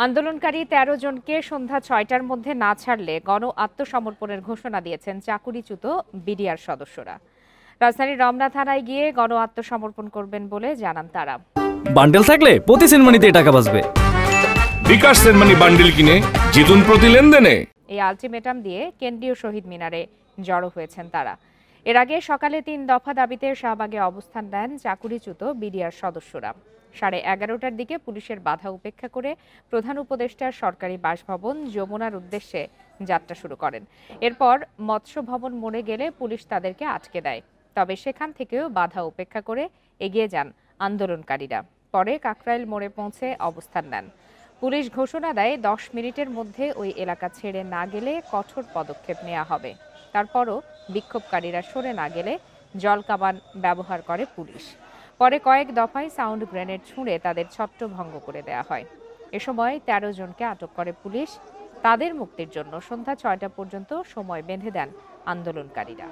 আন্দোলনকারী ১৩ জনকে সন্ধ্যা ৬টার মধ্যে না ছাড়লে গণ আত্মসমর্পণের ঘোষণা দিয়েছেন চাকুরিচ্যুত বিডিআর সদস্যরা। রাজধানীর রমনা থানায় গিয়ে গণ আত্মসমর্পণ করবেন বলে জানান তারা। বান্ডেল থাকলে প্রতি সেনমানিতে টাকা বাঁচবে। বিকাশ সেনমানি বান্ডেল কিনে জিতুন প্রতি লেনদেনে। এই আলটিমেটাম দিয়ে কেন্দ্রীয় শহীদ মিনারে জড়ো হয়েছেন তারা। এর আগে সকালে ৩ দফা দাবিতে শাহবাগে অবস্থান নেন চাকুরিচ্যুত বিডিআর সদস্যরা। 11:30টার দিকে পুলিশের বাধা উপেক্ষা করে প্রধান উপদেষ্টার সরকারি বাসভবন যমুনার উদ্দেশ্যে যাত্রা শুরু করেন। এরপর মৎস্য ভবন মোড়ে গেলে পুলিশ তাদেরকে আটকে দেয়। তবে সেখান থেকেও বাধা উপেক্ষা করে এগিয়ে যান আন্দোলনকারীরা। পরে কাকরাইল মোড়ে পৌঁছে অবস্থান নেন। পুলিশ ঘোষণা দেয় 10 মিনিটের মধ্যে ওই এলাকা ছেড়ে না গেলে কঠোর পদক্ষেপ নেওয়া হবে। তারপরও বিক্ষোভকারীরা সরে না গেলে জলকামান ব্যবহার করে পুলিশ। পরে কয়েক দফায় সাউন্ড গ্রেনেড ছুঁড়ে তাদের ছত্রভঙ্গ করে দেওয়া হয়। এ সময় ১৩ জনকে আটক করে পুলিশ। তাদের মুক্তির জন্য সন্ধ্যা ৬টা পর্যন্ত সময় বেঁধে দেন আন্দোলনকারীরা।